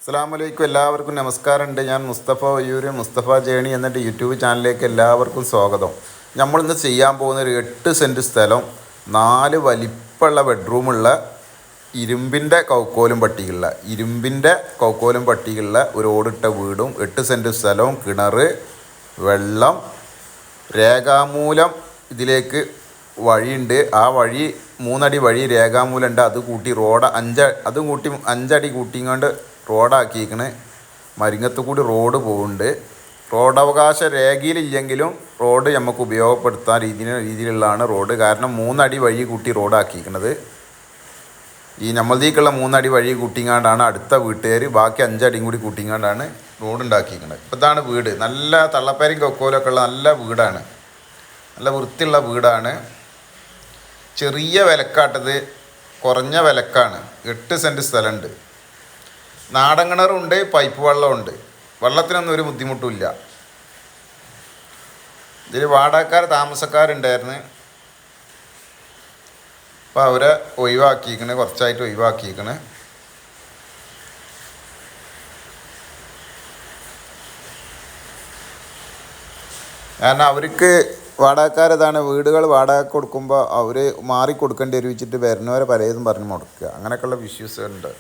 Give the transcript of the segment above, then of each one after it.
അസ്സലാമലൈക്കും. എല്ലാവർക്കും നമസ്കാരമുണ്ട്. ഞാൻ മുസ്തഫ വയ്യൂർ, മുസ്തഫ ജേണി എന്നിട്ട് യൂട്യൂബ് ചാനലിലേക്ക് എല്ലാവർക്കും സ്വാഗതം. നമ്മളിന്ന് ചെയ്യാൻ പോകുന്ന ഒരു 8 സെൻറ്റ് സ്ഥലം, 4 വലിപ്പമുള്ള ബെഡ്റൂമുള്ള ഇരുമ്പിൻ്റെ കൗക്കോലും പട്ടിയുള്ള ഒരു ഓടിട്ട വീടും 8 സെൻറ്റ് സ്ഥലവും, കിണർ, വെള്ളം, രേഖാമൂലം ഇതിലേക്ക് വഴിയുണ്ട്. ആ വഴി 3 അടി വഴി രേഖാമൂലമുണ്ട്. അത് കൂട്ടി റോഡ് 5 അടി കൂട്ടിങ്ങാണ്ട് റോഡാക്കിയിരിക്കണ്. മരിങ്ങത്ത് കൂടി റോഡ് പോകുന്നുണ്ട്. റോഡവകാശ രേഖയിലില്ലെങ്കിലും റോഡ് നമുക്ക് ഉപയോഗപ്പെടുത്താൻ രീതിയിലുള്ളതാണ് റോഡ്. കാരണം 3 അടി വഴി കൂട്ടി റോഡാക്കിയിരിക്കുന്നത്. ഈ നമ്മളതീക്കുള്ള 3 അടി വഴി കൂട്ടിങ്ങാണ്ടാണ് അടുത്ത വീട്ടുകാർ ബാക്കി 5 അടിയും കൂടി കൂട്ടിങ്ങാണ്ടാണ് റോഡ് ഉണ്ടാക്കിയിരിക്കുന്നത്. ഇപ്പോൾ ഇതാണ് വീട്. നല്ല തള്ളപ്പേരും കൊക്കോലൊക്കെ ഉള്ള നല്ല വീടാണ്, നല്ല വൃത്തിയുള്ള വീടാണ്. ചെറിയ വിലക്കാട്ടത്, കുറഞ്ഞ വിലക്കാണ്. 8 സെൻറ്റ് സ്ഥലമുണ്ട്. നാടൻ കിണറുണ്ട്, പൈപ്പ് വെള്ളമുണ്ട്. വെള്ളത്തിനൊന്നും ഒരു ബുദ്ധിമുട്ടുമില്ല. ഇതിൽ താമസക്കാരുണ്ടായിരുന്നു. അപ്പോൾ അവരെ ഒഴിവാക്കിയിരിക്കണ്, കുറച്ചായിട്ട് ഒഴിവാക്കിയിരിക്കണ്. കാരണം അവർക്ക് വാടകക്കാരതാണ്. വീടുകൾ വാടക കൊടുക്കുമ്പോൾ അവർ മാറിക്കൊടുക്കേണ്ടി വരും വെച്ചിട്ട് വരുന്നവരെ പലതും പറഞ്ഞ് മുടക്കുക, അങ്ങനെയൊക്കെയുള്ള ഇഷ്യൂസുണ്ട്.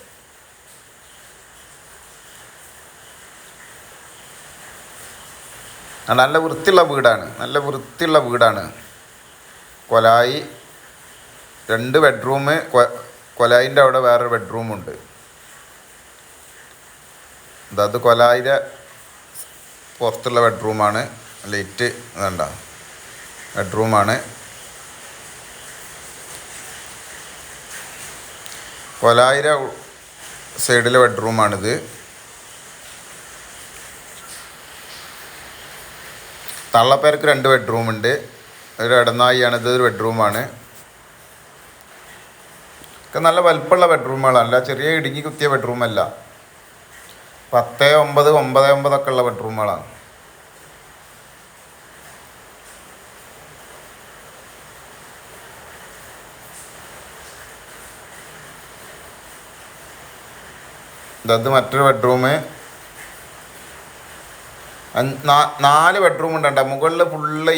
നല്ല വൃത്തിയുള്ള വീടാണ്. കൊലായി 2 ബെഡ്റൂം, കൊലായിൻ്റെ അവിടെ വേറൊരു ബെഡ്റൂമുണ്ട്. അത് കൊലായിൻ്റെ പുറത്തുള്ള ബെഡ്റൂമാണ്. ലൈറ്റ് വേണ്ട ബെഡ്റൂമാണ്. കൊലായിര സൈഡിലെ ബെഡ്റൂമാണിത്. തള്ളപ്പേർക്ക് 2 ബെഡ്റൂമുണ്ട്. ഒരു ഇടനായിയാണ്, ഇതൊരു ബെഡ്റൂമാണ്. ഒക്കെ നല്ല വലിപ്പമുള്ള ബെഡ്റൂമുകളല്ല, ചെറിയ ഇടുങ്ങി കുത്തിയ ബെഡ്റൂമല്ല. 10-9, 9-9 ഒക്കെ ഉള്ള ബെഡ്റൂമുകളാണ്. ഇത് മറ്റൊരു ബെഡ്റൂം. 4 ബെഡ്റൂം ഉണ്ട്. മുകളിൽ ഫുള്ള്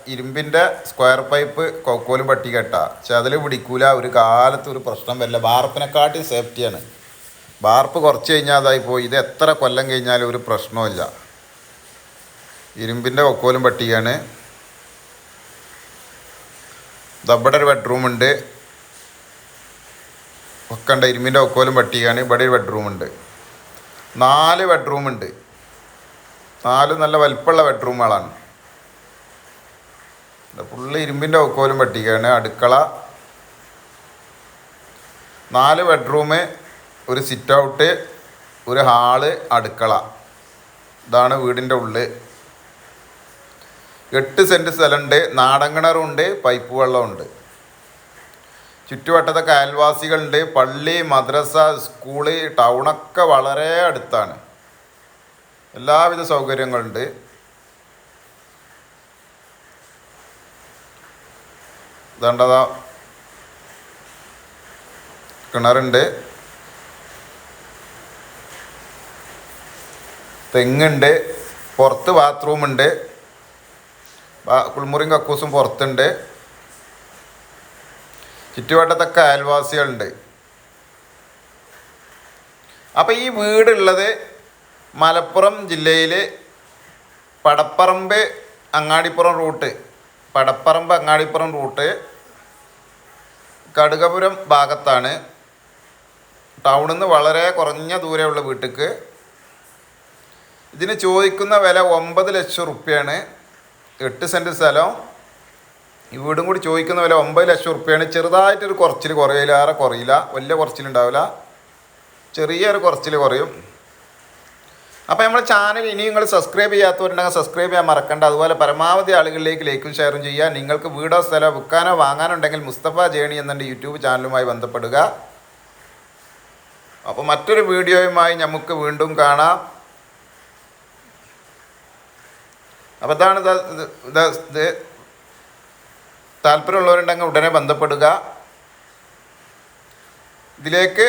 ഇരുമ്പിൻ്റെ സ്ക്വയർ പൈപ്പ് കൊക്കോലും പട്ടി കെട്ടാ. പക്ഷെ അതിൽ പിടിക്കൂല, ഒരു കാലത്ത് ഒരു പ്രശ്നം വരില്ല. ബാർപ്പിനെക്കാട്ടും സേഫ്റ്റിയാണ്. ബാർപ്പ് കുറച്ച് കഴിഞ്ഞാൽ അതായി പോയി. ഇത് എത്ര കൊല്ലം കഴിഞ്ഞാലും ഒരു പ്രശ്നമില്ല. ഇരുമ്പിൻ്റെ കൊക്കോലും പട്ടിയാണ്. ഇവിടെ ഒരു ബെഡ്റൂമുണ്ട്. ഒക്കെ ഉണ്ട്, ഇരുമ്പിൻ്റെ കൊക്കോലും പട്ടിയാണ്. ഇവിടെ ഒരു ബെഡ്റൂമുണ്ട്. 4 ബെഡ്റൂമുണ്ട്. 4 നല്ല വലിപ്പമുള്ള ബെഡ്റൂമുകളാണ്. ഫുള്ള് ഇരുമ്പിൻ്റെ കൊക്കോലും പട്ടികയാണ്. അടുക്കള, 4 ബെഡ്റൂം, ഒരു സിറ്റ് ഔട്ട്, ഒരു ഹാള്, അടുക്കള. ഇതാണ് വീടിൻ്റെ ഉള്ളിൽ. 8 സെൻറ്റ് സ്ഥലമുണ്ട്. നാടൻ കിണറുണ്ട്, പൈപ്പ് വെള്ളമുണ്ട്. ചുറ്റുവട്ടത്തൊക്കെ അയൽവാസികളുണ്ട്. പള്ളി, മദ്രസ, സ്കൂള്, ടൗണൊക്കെ വളരെ അടുത്താണ്. എല്ലാവിധ സൗകര്യങ്ങളുണ്ട്. ഇതേണ്ടതാ കിണറുണ്ട്, തെങ്ങുണ്ട്, പുറത്ത് ബാത്റൂമുണ്ട്. കുളിമുറിയും കക്കൂസും പുറത്തുണ്ട്. ചുറ്റുവട്ടത്തൊക്കെ അയൽവാസികളുണ്ട്. അപ്പോൾ ഈ വീടുള്ളത് മലപ്പുറം ജില്ലയിൽ പടപ്പറമ്പ് അങ്ങാടിപ്പുറം റൂട്ട് കടുകപുരം ഭാഗത്താണ്. ടൗണിൽ നിന്ന് വളരെ കുറഞ്ഞ ദൂരമുള്ള വീട്ടിക്ക്. ഇതിന് ചോദിക്കുന്ന വില 9 ലക്ഷം റുപ്യാണ്. 8 സെൻറ്റ് സ്ഥലം, ഈ വീടും കൂടി ചോദിക്കുന്ന വില 9 ലക്ഷം റുപ്യാണ്. ചെറുതായിട്ടൊരു കുറച്ചിൽ കുറയില്ല, വലിയ കുറച്ചിലുണ്ടാവില്ല, ചെറിയൊരു കുറച്ചിൽ കുറയും. അപ്പോൾ നമ്മുടെ ചാനൽ ഇനി നിങ്ങൾ സബ്സ്ക്രൈബ് ചെയ്യാത്തവരുണ്ടെങ്കിൽ സബ്സ്ക്രൈബ് ചെയ്യാൻ മറക്കണ്ട. അതുപോലെ പരമാവധി ആളുകളിലേക്ക് ലൈക്കും ഷെയറും ചെയ്യുക. നിങ്ങൾക്ക് വീടോ സ്ഥലമോ വിൽക്കാനോ വാങ്ങാനോ ഉണ്ടെങ്കിൽ മുസ്തഫ ജേണി എന്ന യൂട്യൂബ് ചാനലുമായി ബന്ധപ്പെടുക. അപ്പോൾ മറ്റൊരു വീഡിയോയുമായി നമുക്ക് വീണ്ടും കാണാം. അപ്പോൾ ഇതാണ് ഇത്. താല്പര്യമുള്ളവരുണ്ടെങ്കിൽ ഉടനെ ബന്ധപ്പെടുക. ഇതിലേക്ക്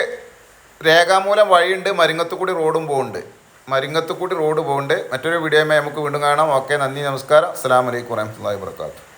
രേഖാമൂലം വഴിയുണ്ട്, മരിങ്ങത്തുകൂടി റോഡും പോകുന്നുണ്ട്. മരിങ്ങത്തുകൂടി റോഡ് പോകുന്നുണ്ട്. മറ്റൊരു വീഡിയോയുമായി നമുക്ക് വീണ്ടും കാണാം. ഓക്കെ, നന്ദി, നമസ്കാരം. അസ്സലാമു അലൈക്കും വറഹ്മത്തുള്ളാഹി വബറകാതുഹു.